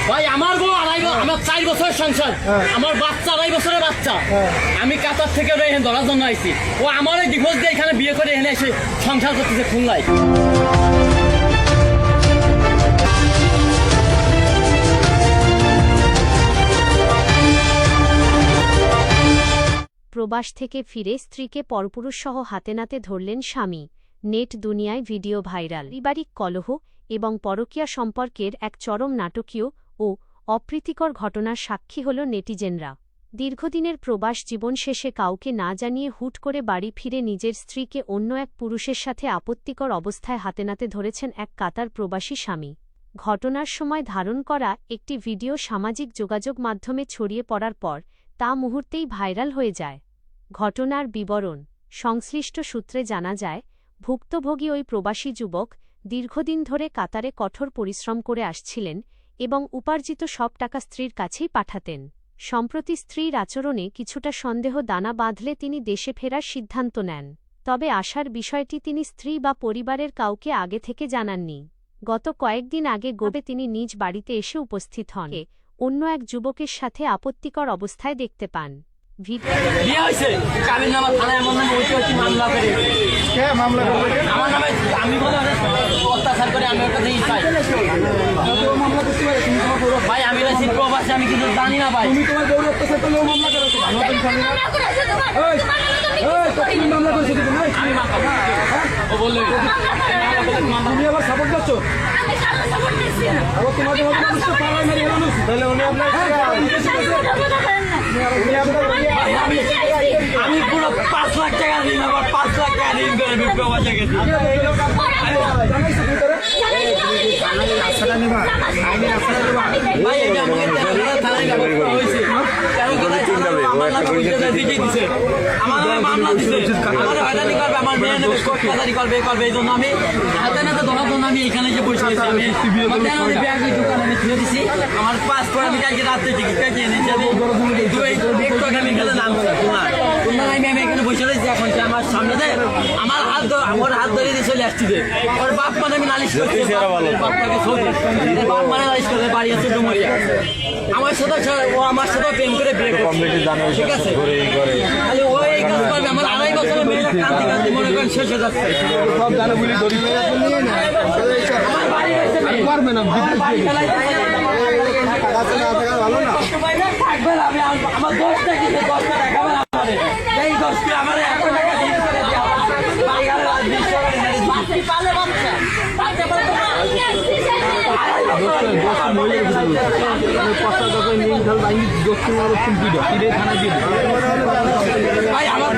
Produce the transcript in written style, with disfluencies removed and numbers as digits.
ভাই আমার বউ আমার 4 বছরের সংসার, আমার বাচ্চা 2.5 বছরের বাচ্চা। আমি কাতার থেকে এখানে ধরার জন্য আইছি। ও আমার ওই ডিভোর্স দিয়ে এখানে বিয়ে করে এখানে এসে সংসার করতেছে খুলনায়। প্রবাস থেকে ফিরে স্ত্রীকে পরপুরুষসহ হাতে নাতে ধরলেন স্বামী। নেট দুনিয়ায় ভিডিও ভাইরাল। পারিবারিক কলহ এবং পরকীয়া সম্পর্কের এক চরম নাটকীয় ও অপ্রীতিকর ঘটনার সাক্ষী হল নেটিজেনরা। দীর্ঘদিনের প্রবাস জীবন শেষে কাউকে না জানিয়ে হুট করে বাড়ি ফিরে নিজের স্ত্রীকে অন্য এক পুরুষের সাথে আপত্তিকর অবস্থায় হাতে নাতে ধরেছেন এক কাতার প্রবাসী স্বামী। ঘটনার সময় ধারণ করা একটি ভিডিও সামাজিক যোগাযোগ মাধ্যমে ছড়িয়ে পড়ার পর তা মুহূর্তেই ভাইরাল হয়ে যায়। ঘটনার বিবরণ সংশ্লিষ্ট সূত্রে জানা যায়, ভুক্তভোগী ওই প্রবাসী যুবক দীর্ঘদিন ধরে কাতারে কঠোর পরিশ্রম করে আসছিলেন এবং উপার্জিত সব টাকা স্ত্রীর কাছেই পাঠাতেন। সম্প্রতি স্ত্রীর আচরণে কিছুটা সন্দেহ দানা বাঁধলে তিনি দেশে ফেরার সিদ্ধান্ত নেন। তবে আশার বিষয়টি তিনি স্ত্রী বা পরিবারের কাউকে আগে থেকে জানাননি। গত কয়েকদিন আগে গোবে তিনি নিজ বাড়িতে এসে উপস্থিত হন। অন্য এক যুবকের সাথে আপত্তিকর অবস্থায় দেখতে পান। ভাই আমি আমি কিন্তু জানি না ভাই। তুমি আবার সাপোর্ট করছো? আমি পুরো 5 লাখ টাকা দিন, আবার 5 লাখ টাকা ঋণ করে বিপ্লবাসে গেছি। ভাই এটা আমাকে থানায় ব্যবস্থা হয়েছে। আমার মামলা দিচ্ছে, আমার হয়রানি করবে, আমার মেয়ে নেবে, কোটকাচারি করবে, এই জন্য আমি হাতে নাতে ধরার জন্য আমি এখানে যে বসে আছি। আমি ব্যাগ দোকানে আমি তুলে দিচ্ছি, আমার পাসপোর্ট আমি কালকে রাত্রে টিকিট কেটে এনেছি। আমি একটু আগে আমি গেলে নাম আমি এখানে বসে রয়েছি। এখন আমার সামনে দেয় আমার হাত ধরে দিয়ে চলে আসছি। ওর বাপ মানে আমি নালিশ করছি, বাপটাকে বাপ মানে নালিশ করে বাড়ি আছে ডুমরিয়া। আমার সাথে ও আমার সাথে প্রেম করে বিয়ে করছে, ঠিক আছে? তাহলে ও এই কাজ করবে, আমার 2.5 বছরের মেয়েরা কান্দি কান্দি মনে করেন শেষ হয়ে যাচ্ছে। আমার বাড়ি রয়েছে থাকবে না, আমার দোষটা কি? দোষটা দেখাবেন আমাদের, এই দোষকে আমার 1 টাকা দিয়ে ভাই আমার